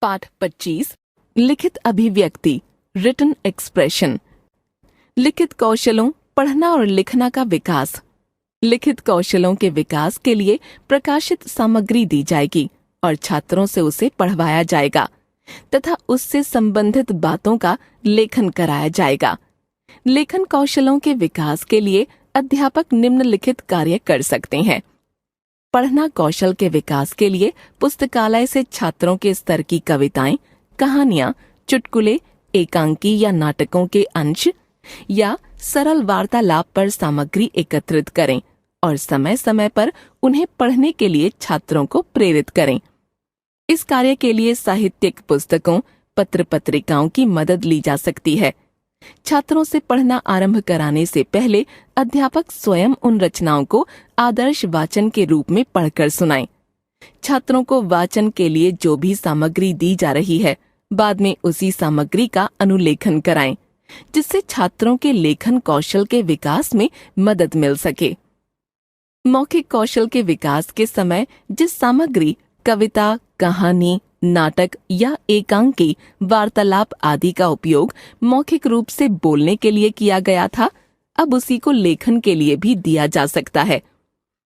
पाठ 25 लिखित अभिव्यक्ति रिटन एक्सप्रेशन। लिखित कौशलों पढ़ना और लिखना का विकास। लिखित कौशलों के विकास के लिए प्रकाशित सामग्री दी जाएगी और छात्रों से उसे पढ़वाया जाएगा तथा उससे संबंधित बातों का लेखन कराया जाएगा। लेखन कौशलों के विकास के लिए अध्यापक निम्नलिखित कार्य कर सकते हैं। पढ़ना कौशल के विकास के लिए पुस्तकालय से छात्रों के स्तर की कविताएं, कहानियां, चुटकुले, एकांकी या नाटकों के अंश या सरल वार्तालाप पर सामग्री एकत्रित करें और समय समय पर उन्हें पढ़ने के लिए छात्रों को प्रेरित करें। इस कार्य के लिए साहित्यिक पुस्तकों, पत्र पत्रिकाओं की मदद ली जा सकती है। छात्रों से पढ़ना आरंभ कराने से पहले अध्यापक स्वयं उन रचनाओं को आदर्श वाचन के रूप में पढ़कर सुनाएं। छात्रों को वाचन के लिए जो भी सामग्री दी जा रही है, बाद में उसी सामग्री का अनुलेखन कराएं, जिससे छात्रों के लेखन कौशल के विकास में मदद मिल सके। मौखिक कौशल के विकास के समय जिस सामग्री कविता, कहानी, नाटक या एकांकी, वार्तालाप आदि का उपयोग मौखिक रूप से बोलने के लिए किया गया था, अब उसी को लेखन के लिए भी दिया जा सकता है।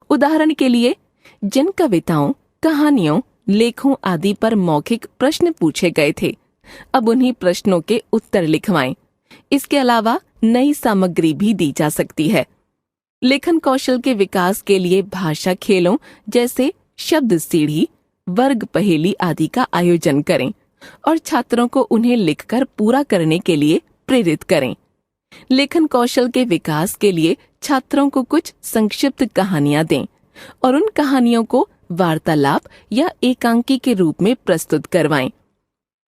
उदाहरण के लिए, जिन कविताओं, कहानियों, लेखों आदि पर मौखिक प्रश्न पूछे गए थे, अब उन्हीं प्रश्नों के उत्तर लिखवाएं। इसके अलावा नई सामग्री भी दी जा सकती है। लेखन कौशल के विकास के लिए भाषा खेलों जैसे शब्द सीढ़ी, वर्ग पहेली आदि का आयोजन करें और छात्रों को उन्हें लिखकर पूरा करने के लिए प्रेरित करें। लेखन कौशल के विकास के लिए छात्रों को कुछ संक्षिप्त कहानियां दें और उन कहानियों को वार्तालाप या एकांकी के रूप में प्रस्तुत करवाएं।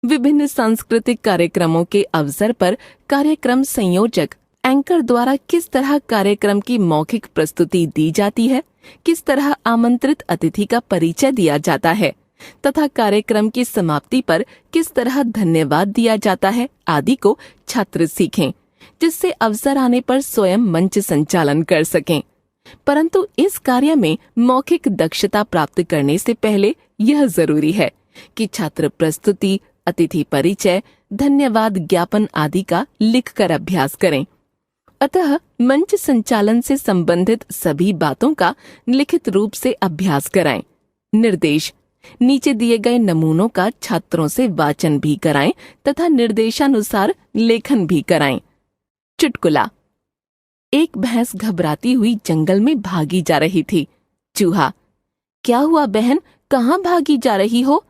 विभिन्न सांस्कृतिक कार्यक्रमों के अवसर पर कार्यक्रम संयोजक एंकर द्वारा किस तरह कार्यक्रम की मौखिक प्रस्तुति दी जाती है, किस तरह आमंत्रित अतिथि का परिचय दिया जाता है तथा कार्यक्रम की समाप्ति पर किस तरह धन्यवाद दिया जाता है आदि को छात्र सीखें, जिससे अवसर आने पर स्वयं मंच संचालन कर सकें। परंतु इस कार्य में मौखिक दक्षता प्राप्त करने से पहले यह जरूरी है कि छात्र प्रस्तुति, अतिथि परिचय, धन्यवाद ज्ञापन आदि का लिखकर अभ्यास करें। अतः मंच संचालन से संबंधित सभी बातों का लिखित रूप से अभ्यास कराएं। निर्देश: नीचे दिए गए नमूनों का छात्रों से वाचन भी कराएं तथा निर्देशानुसार लेखन भी कराएं। चुटकुला। एक भैंस घबराती हुई जंगल में भागी जा रही थी। चूहा: क्या हुआ बहन, कहाँ भागी जा रही हो?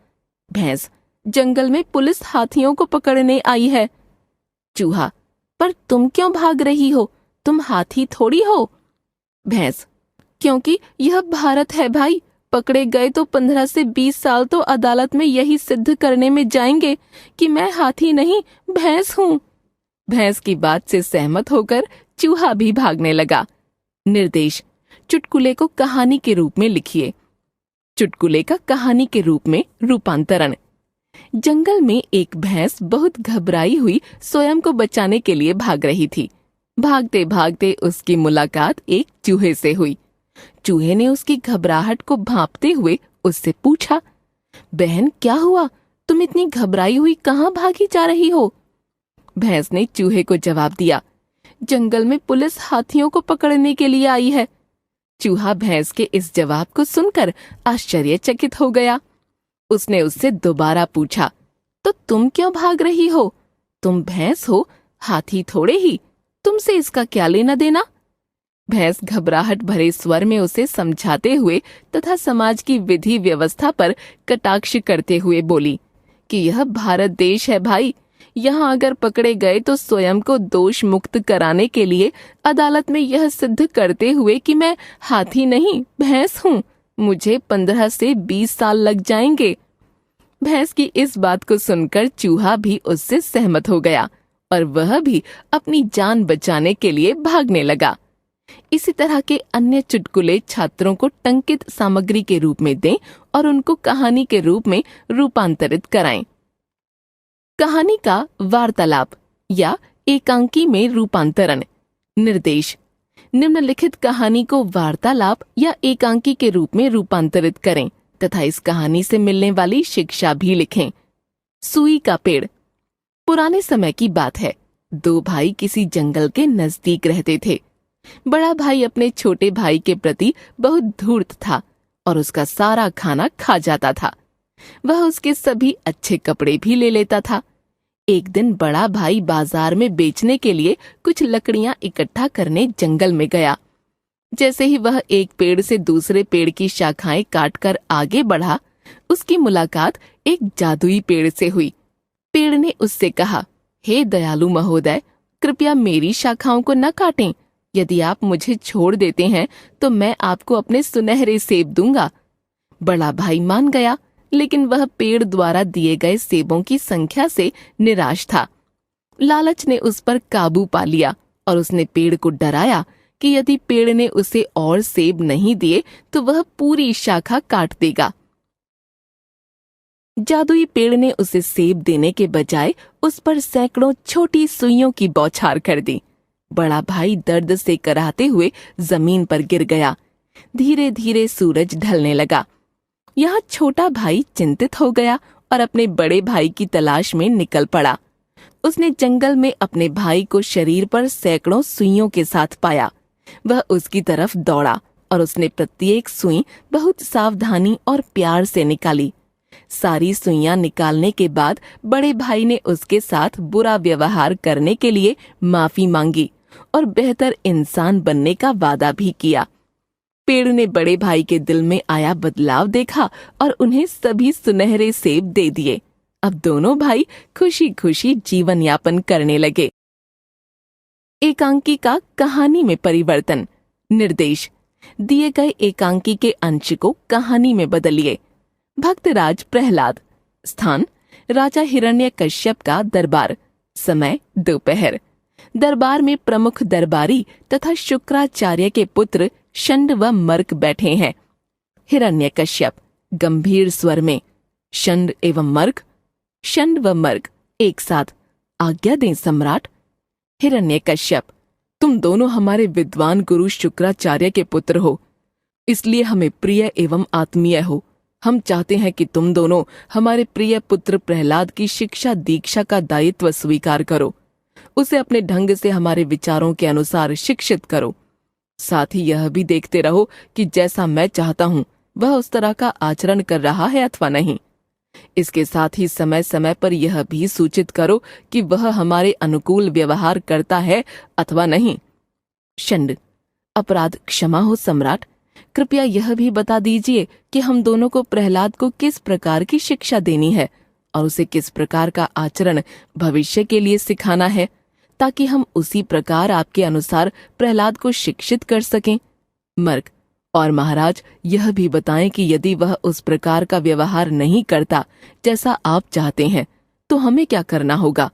भैंस: जंगल में पुलिस हाथियों को पकड़ने आई है। चूहा: पर तुम क्यों भाग रही हो? तुम हाथी थोड़ी हो। भैंस: क्योंकि यह भारत है भाई, पकड़े गए तो 15 से 20 साल तो अदालत में यही सिद्ध करने में जाएंगे कि मैं हाथी नहीं, भैंस हूँ। भैंस की बात से सहमत होकर चूहा भी भागने लगा। निर्देश: चुटकुले को कहानी के रूप में लिखिए। चुटकुले का कहानी के रूप में रूपांतरण। जंगल में एक भैंस बहुत घबराई हुई स्वयं को बचाने के लिए भाग रही थी। भागते भागते उसकी मुलाकात एक चूहे से हुई। चूहे ने उसकी घबराहट को भांपते हुए उससे पूछा, बहन क्या हुआ, तुम इतनी घबराई हुई कहाँ भागी जा रही हो? भैंस ने चूहे को जवाब दिया, जंगल में पुलिस हाथियों को पकड़ने के लिए आई है। चूहा भैंस के इस जवाब को सुनकर आश्चर्यचकित हो गया। उसने उससे दोबारा पूछा, तो तुम क्यों भाग रही हो? तुम भैंस हो, हाथी थोड़े ही, तुमसे इसका क्या लेना देना? भैंस घबराहट भरे स्वर में उसे समझाते हुए तथा समाज की विधि व्यवस्था पर कटाक्ष करते हुए बोली कि यह भारत देश है भाई, यहाँ अगर पकड़े गए तो स्वयं को दोष मुक्त कराने के लिए अदालत में यह सिद्ध करते हुए कि मैं हाथी नहीं, भैंस हूँ, मुझे 15 से 20 साल लग जाएंगे। भैंस की इस बात को सुनकर चूहा भी उससे सहमत हो गया और वह भी अपनी जान बचाने के लिए भागने लगा। इसी तरह के अन्य चुटकुले छात्रों को टंकित सामग्री के रूप में दें और उनको कहानी के रूप में रूपांतरित कराएं। कहानी का वार्तालाप या एकांकी में रूपांतरण। निर्देश: निम्नलिखित कहानी को वार्तालाप या एकांकी के रूप में रूपांतरित करें तथा इस कहानी से मिलने वाली शिक्षा भी लिखें। सुई का पेड़। पुराने समय की बात है। दो भाई किसी जंगल के नजदीक रहते थे। बड़ा भाई अपने छोटे भाई के प्रति बहुत धूर्त था और उसका सारा खाना खा जाता था। वह उसके सभी अच्छे कपड़े भी ले लेता था। एक दिन बड़ा भाई बाजार में बेचने के लिए कुछ लकड़ियां इकट्ठा करने जंगल में गया। जैसे ही वह एक पेड़ से दूसरे पेड़ की शाखाएं काटकर आगे बढ़ा, उसकी मुलाकात एक जादुई पेड़ से हुई। पेड़ ने उससे कहा, हे दयालु महोदय, कृपया मेरी शाखाओं को न काटें। यदि आप मुझे छोड़ देते हैं तो मैं आपको अपने सुनहरे सेब दूंगा। बड़ा भाई मान गया, लेकिन वह पेड़ द्वारा दिए गए सेबों की संख्या से निराश था। लालच ने उस पर काबू पा लिया और उसने पेड़ को डराया कि यदि पेड़ ने उसे और सेब नहीं दिए तो वह पूरी शाखा काट देगा। जादुई पेड़ ने उसे सेब देने के बजाय उस पर सैकड़ों छोटी सुइयों की बौछार कर दी। बड़ा भाई दर्द से कराहते हुए जमीन पर गिर गया। धीरे धीरे सूरज ढलने लगा। यहाँ छोटा भाई चिंतित हो गया और अपने बड़े भाई की तलाश में निकल पड़ा। उसने जंगल में अपने भाई को शरीर पर सैकड़ों सुइयों के साथ पाया। वह उसकी तरफ दौड़ा और उसने प्रत्येक सुई बहुत सावधानी और प्यार से निकाली। सारी सुइयां निकालने के बाद बड़े भाई ने उसके साथ बुरा व्यवहार करने के लिए माफी मांगी और बेहतर इंसान बनने का वादा भी किया। पेड़ ने बड़े भाई के दिल में आया बदलाव देखा और उन्हें सभी सुनहरे सेब दे दिए। अब दोनों भाई खुशी खुशी जीवन यापन करने लगे। एकांकी का कहानी में परिवर्तन। निर्देश: दिए गए एकांकी के अंश को कहानी में बदलिए। भक्तराज प्रहलाद। स्थान: राजा हिरण्यकश्यप का दरबार। समय: दोपहर। दरबार में प्रमुख दरबारी तथा शुक्राचार्य के पुत्र शंड व मर्क बैठे हैं। हिरण्यकश्यप गंभीर स्वर में, शंड एवं मर्क। शंड व मर्क एक साथ, आज्ञा दें सम्राट। हिरण्यकश्यप: तुम दोनों हमारे विद्वान गुरु शुक्राचार्य के पुत्र हो, इसलिए हमें प्रिय एवं आत्मीय हो। हम चाहते हैं कि तुम दोनों हमारे प्रिय पुत्र प्रहलाद की शिक्षा दीक्षा का दायित्व स्वीकार करो। उसे अपने ढंग से हमारे विचारों के अनुसार शिक्षित करो। साथ ही यह भी देखते रहो कि जैसा मैं चाहता हूँ वह उस तरह का आचरण कर रहा है अथवा नहीं। इसके साथ ही समय समय पर यह भी सूचित करो कि वह हमारे अनुकूल व्यवहार करता है अथवा नहीं। शंड: अपराध क्षमा हो सम्राट। कृपया यह भी बता दीजिए कि हम दोनों को प्रहलाद को किस प्रकार की शिक्षा देनी है और उसे किस प्रकार का आचरण भविष्य के लिए सिखाना है, ताकि हम उसी प्रकार आपके अनुसार प्रहलाद को शिक्षित कर सकें। मर्क: और महाराज यह भी बताएं कि यदि वह उस प्रकार का व्यवहार नहीं करता जैसा आप चाहते हैं तो हमें क्या करना होगा,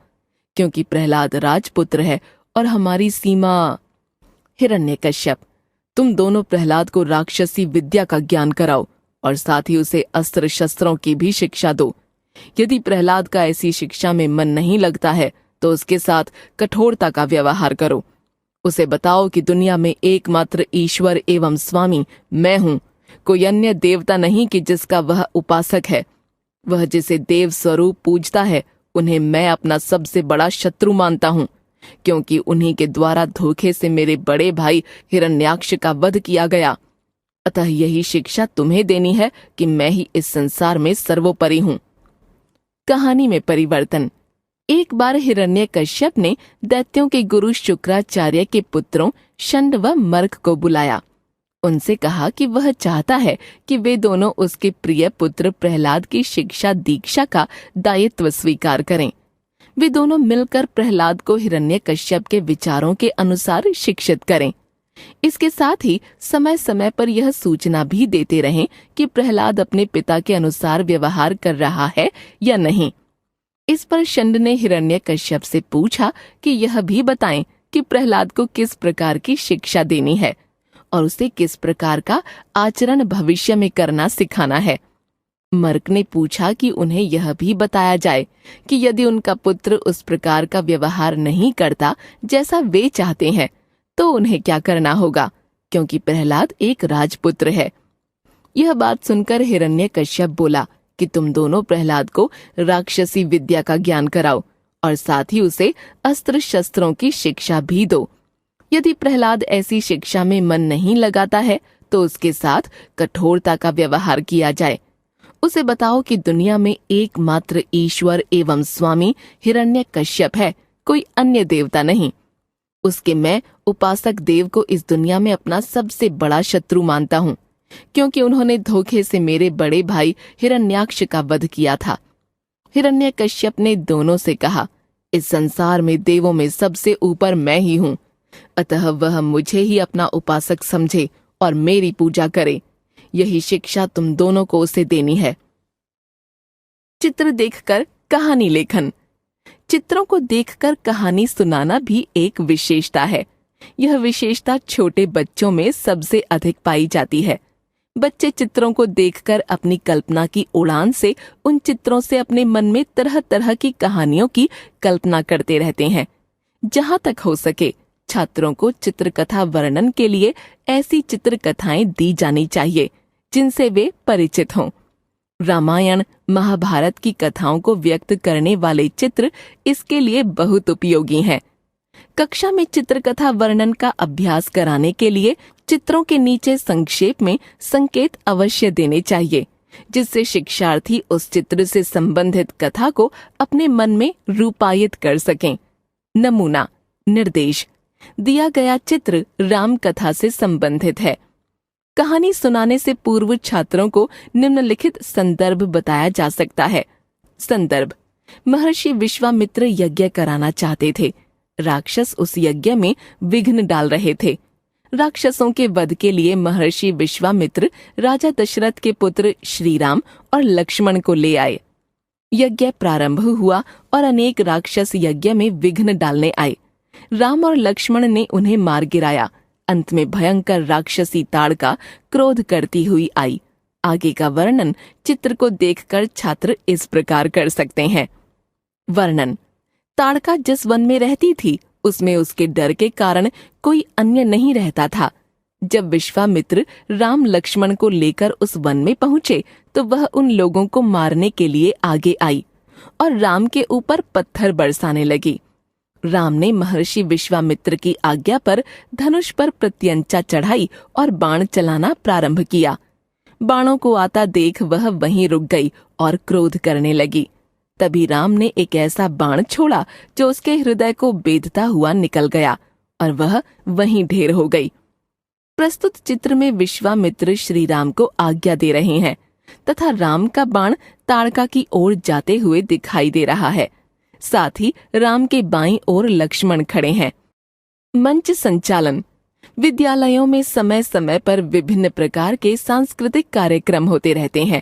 क्योंकि प्रहलाद राजपुत्र है और हमारी सीमा। हिरण्यकश्यप: तुम दोनों प्रहलाद को राक्षसी विद्या का ज्ञान कराओ और साथ ही उसे अस्त्र शस्त्रों की भी शिक्षा दो। यदि प्रहलाद का ऐसी शिक्षा में मन नहीं लगता है तो उसके साथ कठोरता का व्यवहार करो। उसे बताओ कि दुनिया में एकमात्र ईश्वर एवं स्वामी मैं हूँ, कोई अन्य देवता नहीं कि जिसका वह उपासक है। वह जिसे देव स्वरूप पूजता है उन्हें मैं अपना सबसे बड़ा शत्रु मानता हूँ, क्योंकि उन्हीं के द्वारा धोखे से मेरे बड़े भाई हिरण्याक्ष का वध किया गया। अतः यही शिक्षा तुम्हें देनी है कि मैं ही इस संसार में सर्वोपरि हूँ। कहानी में परिवर्तन। एक बार हिरण्यकश्यप ने दैत्यों के गुरु शुक्राचार्य के पुत्रों शंड व मर्क को बुलाया। उनसे कहा कि वह चाहता है कि वे दोनों उसके प्रिय पुत्र प्रहलाद की शिक्षा दीक्षा का दायित्व स्वीकार करें। वे दोनों मिलकर प्रहलाद को हिरण्यकश्यप के विचारों के अनुसार शिक्षित करें। इसके साथ ही समय समय पर यह सूचना भी देते रहें कि प्रहलाद अपने पिता के अनुसार व्यवहार कर रहा है या नहीं। इस पर शंड ने हिरण्यकश्यप से पूछा कि यह भी बताएं कि प्रहलाद को किस प्रकार की शिक्षा देनी है और उसे किस प्रकार का आचरण भविष्य में करना सिखाना है। मर्क ने पूछा कि उन्हें यह भी बताया जाए कि यदि उनका पुत्र उस प्रकार का व्यवहार नहीं करता जैसा वे चाहते हैं तो उन्हें क्या करना होगा, क्योंकि प्रहलाद एक राजपुत्र है। यह बात सुनकर हिरण्यकश्यप बोला कि तुम दोनों प्रहलाद को राक्षसी विद्या का ज्ञान कराओ और साथ ही उसे अस्त्र शस्त्रों की शिक्षा भी दो। यदि प्रहलाद ऐसी शिक्षा में मन नहीं लगाता है तो उसके साथ कठोरता का व्यवहार किया जाए। उसे बताओ कि दुनिया में एकमात्र ईश्वर एवं स्वामी हिरण्यकश्यप है, कोई अन्य देवता नहीं। उसके मैं उपासक देव को इस दुनिया में अपना सबसे बड़ा शत्रु मानता हूँ, क्योंकि उन्होंने धोखे से मेरे बड़े भाई हिरण्याक्ष का वध किया था। हिरण्यकश्यप ने दोनों से कहा, इस संसार में देवों में सबसे ऊपर मैं ही हूँ, अतः वह मुझे ही अपना उपासक समझे और मेरी पूजा करे। यही शिक्षा तुम दोनों को उसे देनी है। चित्र देखकर कहानी लेखन। चित्रों को देखकर कहानी सुनाना भी एक विशेषता है। यह विशेषता छोटे बच्चों में सबसे अधिक पाई जाती है। बच्चे चित्रों को देखकर अपनी कल्पना की उड़ान से उन चित्रों से अपने मन में तरह तरह की कहानियों की कल्पना करते रहते हैं। जहां तक हो सके छात्रों को चित्रकथा वर्णन के लिए ऐसी चित्रकथाएं दी जानी चाहिए जिनसे वे परिचित हों। रामायण महाभारत की कथाओं को व्यक्त करने वाले चित्र इसके लिए बहुत उपयोगी हैं। कक्षा में चित्रकथा वर्णन का अभ्यास कराने के लिए चित्रों के नीचे संक्षेप में संकेत अवश्य देने चाहिए, जिससे शिक्षार्थी उस चित्र से संबंधित कथा को अपने मन में रूपायित कर सकें। नमूना निर्देश। दिया गया चित्र राम कथा से संबंधित है। कहानी सुनाने से पूर्व छात्रों को निम्नलिखित संदर्भ बताया जा सकता है। संदर्भ: महर्षि विश्वामित्र यज्ञ कराना चाहते थे। राक्षस उस यज्ञ में विघ्न डाल रहे थे। राक्षसों के वध के लिए महर्षि विश्वामित्र राजा दशरथ के पुत्र श्रीराम और लक्ष्मण को ले आए। यज्ञ प्रारंभ हुआ और अनेक राक्षस यज्ञ में विघ्न डालने आए। राम और लक्ष्मण ने उन्हें मार गिराया। अंत में भयंकर राक्षसी ताड़का क्रोध करती हुई आई। आगे का वर्णन चित्र को देखकर छात्र इस प्रकार कर सकते हैं। वर्णन: ताड़का जिस वन में रहती थी उसमें उसके डर के कारण कोई अन्य नहीं रहता था। जब विश्वामित्र राम लक्ष्मण को लेकर उस वन में पहुंचे तो वह उन लोगों को मारने के लिए आगे आई और राम के ऊपर पत्थर बरसाने लगी। राम ने महर्षि विश्वामित्र की आज्ञा पर धनुष पर प्रत्यंचा चढ़ाई और बाण चलाना प्रारंभ किया। बाणों को आता देख वह वहीं रुक गई और क्रोध करने लगी। तभी राम ने एक ऐसा बाण छोड़ा जो उसके हृदय को बेधता हुआ निकल गया और वह वहीं ढेर हो गई। प्रस्तुत चित्र में विश्वामित्र श्री राम को आज्ञा दे रहे हैं तथा राम का बाण ताड़का की ओर जाते हुए दिखाई दे रहा है। साथ ही राम के बाईं ओर लक्ष्मण खड़े हैं। मंच संचालन। विद्यालयों में समय समय पर विभिन्न प्रकार के सांस्कृतिक कार्यक्रम होते रहते हैं।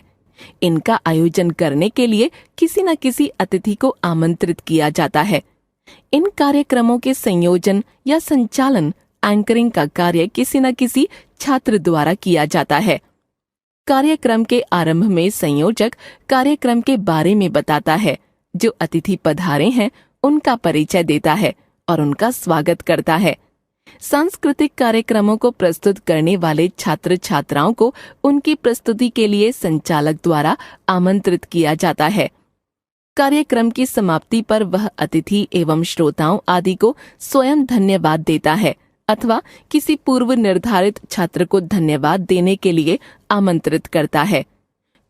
इनका आयोजन करने के लिए किसी न किसी अतिथि को आमंत्रित किया जाता है। इन कार्यक्रमों के संयोजन या संचालन, एंकरिंग का कार्य किसी न किसी छात्र द्वारा किया जाता है। कार्यक्रम के आरंभ में संयोजक कार्यक्रम के बारे में बताता है। जो अतिथि पधारे हैं उनका परिचय देता है और उनका स्वागत करता है। सांस्कृतिक कार्यक्रमों को प्रस्तुत करने वाले छात्र छात्राओं को उनकी प्रस्तुति के लिए संचालक द्वारा आमंत्रित किया जाता है। कार्यक्रम की समाप्ति पर वह अतिथि एवं श्रोताओं आदि को स्वयं धन्यवाद देता है अथवा किसी पूर्व निर्धारित छात्र को धन्यवाद देने के लिए आमंत्रित करता है।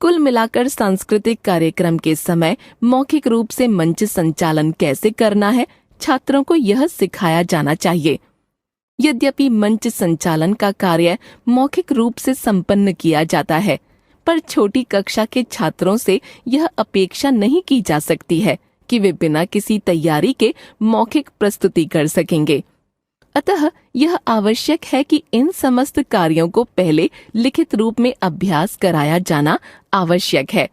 कुल मिलाकर सांस्कृतिक कार्यक्रम के समय मौखिक रूप से मंच संचालन कैसे करना है, छात्रों को यह सिखाया जाना चाहिए। यद्यपि मंच संचालन का कार्य मौखिक रूप से संपन्न किया जाता है, पर छोटी कक्षा के छात्रों से यह अपेक्षा नहीं की जा सकती है कि वे बिना किसी तैयारी के मौखिक प्रस्तुति कर सकेंगे। अतः यह आवश्यक है कि इन समस्त कार्यों को पहले लिखित रूप में अभ्यास कराया जाना आवश्यक है।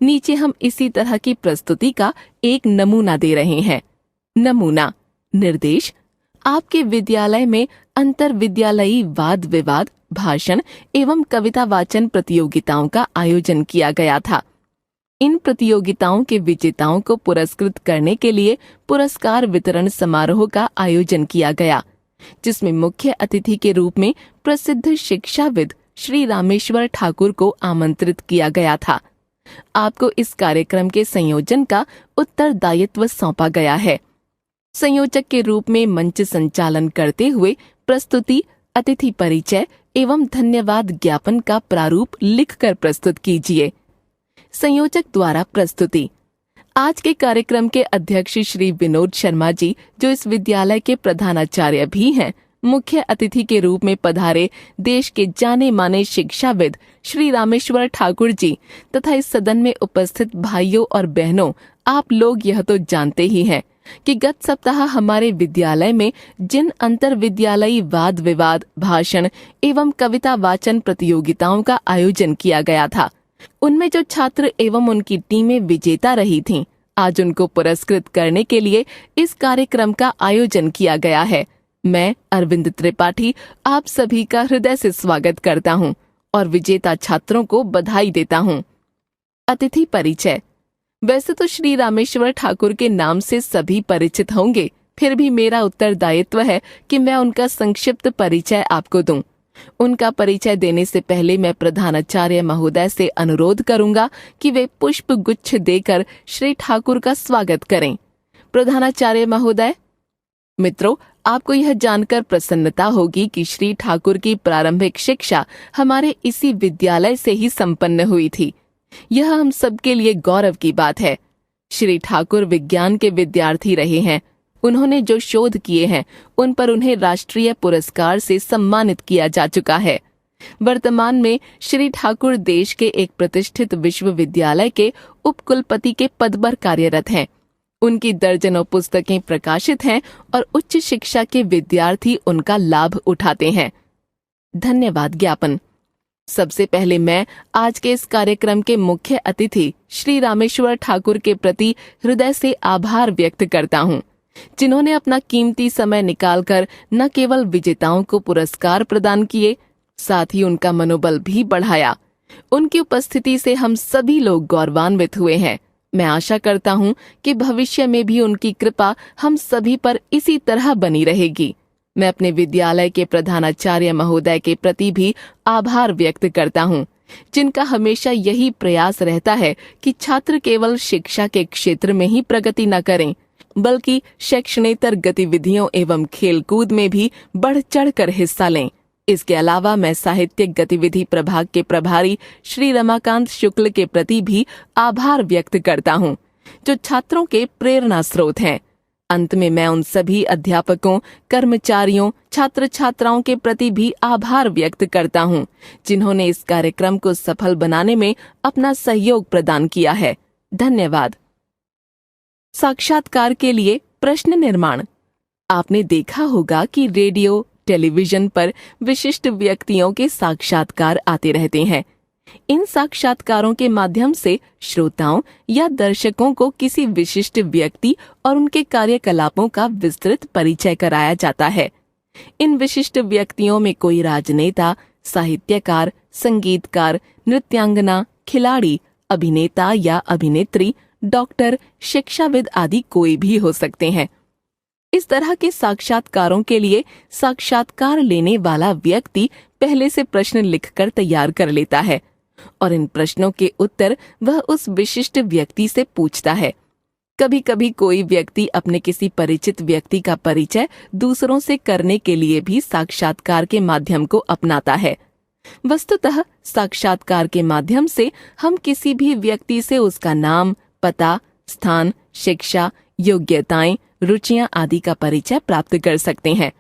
नीचे हम इसी तरह की प्रस्तुति का एक नमूना दे रहे हैं। नमूना निर्देश: आपके विद्यालय में अंतर विद्यालयी वाद विवाद, भाषण एवं कविता वाचन प्रतियोगिताओं का आयोजन किया गया था। इन प्रतियोगिताओं के विजेताओं को पुरस्कृत करने के लिए पुरस्कार वितरण समारोह का आयोजन किया गया, जिसमें मुख्य अतिथि के रूप में प्रसिद्ध शिक्षाविद श्री रामेश्वर ठाकुर को आमंत्रित किया गया था। आपको इस कार्यक्रम के संयोजन का उत्तरदायित्व सौंपा गया है। संयोजक के रूप में मंच संचालन करते हुए प्रस्तुति, अतिथि परिचय एवं धन्यवाद ज्ञापन का प्रारूप लिखकर प्रस्तुत कीजिए। संयोजक द्वारा प्रस्तुति। आज के कार्यक्रम के अध्यक्ष श्री विनोद शर्मा जी, जो इस विद्यालय के प्रधानाचार्य भी हैं, मुख्य अतिथि के रूप में पधारे देश के जाने माने शिक्षाविद श्री रामेश्वर ठाकुर जी तथा इस सदन में उपस्थित भाइयों और बहनों, आप लोग यह तो जानते ही हैं कि गत सप्ताह हमारे विद्यालय में जिन अंतर विद्यालयी वाद विवाद, भाषण एवं कविता वाचन प्रतियोगिताओं का आयोजन किया गया था, उनमें जो छात्र एवं उनकी टीमें विजेता रही थीं, आज उनको पुरस्कृत करने के लिए इस कार्यक्रम का आयोजन किया गया है। मैं अरविंद त्रिपाठी आप सभी का हृदय से स्वागत करता हूं और विजेता छात्रों को बधाई देता हूं। अतिथि परिचय। वैसे तो श्री रामेश्वर ठाकुर के नाम से सभी परिचित होंगे, फिर भी मेरा उत्तरदायित्व है कि मैं उनका संक्षिप्त परिचय आपको दूं। उनका परिचय देने से पहले मैं प्रधानाचार्य महोदय से अनुरोध करूंगा कि वे पुष्प गुच्छ देकर श्री ठाकुर का स्वागत करें। प्रधानाचार्य महोदय। मित्रों, आपको यह जानकर प्रसन्नता होगी कि श्री ठाकुर की प्रारंभिक शिक्षा हमारे इसी विद्यालय से ही संपन्न हुई थी। यह हम सबके लिए गौरव की बात है। श्री ठाकुर विज्ञान के विद्यार्थी रहे हैं। उन्होंने जो शोध किए हैं उन पर उन्हें राष्ट्रीय पुरस्कार से सम्मानित किया जा चुका है। वर्तमान में श्री ठाकुर देश के एक प्रतिष्ठित विश्वविद्यालय के उपकुलपति के पद पर कार्यरत हैं। उनकी दर्जनों पुस्तकें प्रकाशित हैं और उच्च शिक्षा के विद्यार्थी उनका लाभ उठाते हैं। धन्यवाद ज्ञापन। सबसे पहले मैं आज के इस कार्यक्रम के मुख्य अतिथि श्री रामेश्वर ठाकुर के प्रति हृदय से आभार व्यक्त करता हूं, जिन्होंने अपना कीमती समय निकालकर न केवल विजेताओं को पुरस्कार प्रदान किए, साथ ही उनका मनोबल भी बढ़ाया। उनकी उपस्थिति से हम सभी लोग गौरवान्वित हुए हैं। मैं आशा करता हूं कि भविष्य में भी उनकी कृपा हम सभी पर इसी तरह बनी रहेगी। मैं अपने विद्यालय के प्रधानाचार्य महोदय के प्रति भी आभार व्यक्त करता हूं, जिनका हमेशा यही प्रयास रहता है कि छात्र केवल शिक्षा के क्षेत्र में ही प्रगति न करें, बल्कि शैक्षणेतर गतिविधियों एवं खेलकूद में भी बढ़ चढ़कर हिस्सा लें। इसके अलावा मैं साहित्यिक गतिविधि प्रभाग के प्रभारी श्री रमाकांत शुक्ल के प्रति भी आभार व्यक्त करता हूं, जो छात्रों के प्रेरणा स्रोत हैं। अंत में मैं उन सभी अध्यापकों, कर्मचारियों, छात्र छात्राओं के प्रति भी आभार व्यक्त करता हूं, जिन्होंने इस कार्यक्रम को सफल बनाने में अपना सहयोग प्रदान किया है। धन्यवाद। साक्षात्कार के लिए प्रश्न निर्माण। आपने देखा होगा कि रेडियो, टेलीविजन पर विशिष्ट व्यक्तियों के साक्षात्कार आते रहते हैं। इन साक्षात्कारों के माध्यम से श्रोताओं या दर्शकों को किसी विशिष्ट व्यक्ति और उनके कार्यकलापों का विस्तृत परिचय कराया जाता है। इन विशिष्ट व्यक्तियों में कोई राजनेता, साहित्यकार, संगीतकार, नृत्यांगना, खिलाड़ी, अभिनेता या अभिनेत्री, डॉक्टर, शिक्षाविद आदि कोई भी हो सकते हैं। इस तरह के साक्षात्कारों के लिए साक्षात्कार लेने वाला व्यक्ति पहले से प्रश्न लिखकर तैयार कर लेता है और इन प्रश्नों के उत्तर वह उस विशिष्ट व्यक्ति से पूछता है। कभी कभी कोई व्यक्ति अपने किसी परिचित व्यक्ति का परिचय दूसरों से करने के लिए भी साक्षात्कार के माध्यम को अपनाता है। वस्तुतः साक्षात्कार के माध्यम से हम किसी भी व्यक्ति से उसका नाम, पता, स्थान, शिक्षा, योग्यताएं, रुचियां आदि का परिचय प्राप्त कर सकते हैं।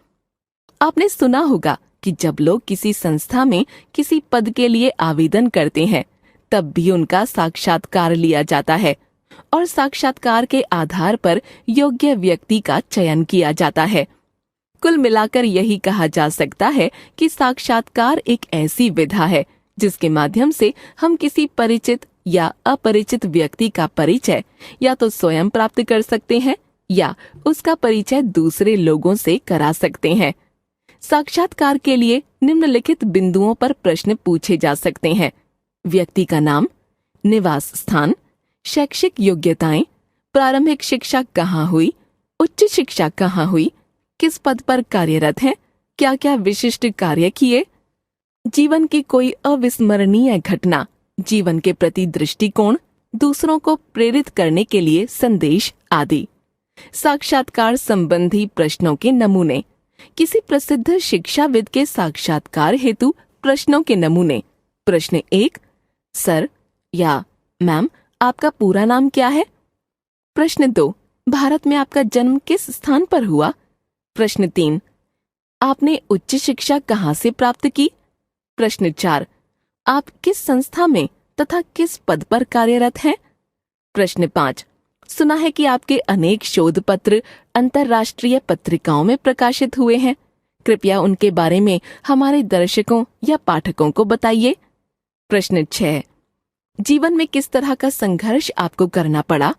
आपने सुना होगा कि जब लोग किसी संस्था में किसी पद के लिए आवेदन करते हैं, तब भी उनका साक्षात्कार लिया जाता है और साक्षात्कार के आधार पर योग्य व्यक्ति का चयन किया जाता है। कुल मिलाकर यही कहा जा सकता है कि साक्षात्कार एक ऐसी विधा है जिसके माध्यम से हम किसी परिचित या अपरिचित व्यक्ति का परिचय या तो स्वयं प्राप्त कर सकते हैं या उसका परिचय दूसरे लोगों से करा सकते हैं। साक्षात्कार के लिए निम्नलिखित बिंदुओं पर प्रश्न पूछे जा सकते हैं: व्यक्ति का नाम, निवास स्थान, शैक्षिक योग्यताएं, प्रारंभिक शिक्षा कहाँ हुई, उच्च शिक्षा कहाँ हुई, किस पद पर कार्यरत हैं, क्या क्या विशिष्ट कार्य किए, जीवन की कोई अविस्मरणीय घटना जीवन के प्रति दृष्टिकोण, दूसरों को प्रेरित करने के लिए संदेश आदि। साक्षात्कार संबंधी प्रश्नों के नमूने। किसी प्रसिद्ध शिक्षाविद के साक्षात्कार हेतु प्रश्नों के नमूने। प्रश्न 1, सर या मैम, आपका पूरा नाम क्या है? प्रश्न 2, भारत में आपका जन्म किस स्थान पर हुआ? प्रश्न 3, आपने उच्च शिक्षा कहाँ से प्राप्त की? प्रश्न 4, आप किस संस्था में तथा किस पद पर कार्यरत हैं? प्रश्न 5, सुना है कि आपके अनेक शोध पत्र अंतर्राष्ट्रीय पत्रिकाओं में प्रकाशित हुए हैं। कृपया उनके बारे में हमारे दर्शकों या पाठकों को बताइए। प्रश्न 6, जीवन में किस तरह का संघर्ष आपको करना पड़ा?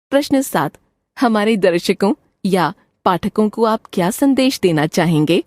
प्रश्न 7, हमारे दर्शकों या पाठकों को आप क्या संदेश देना चाहेंगे?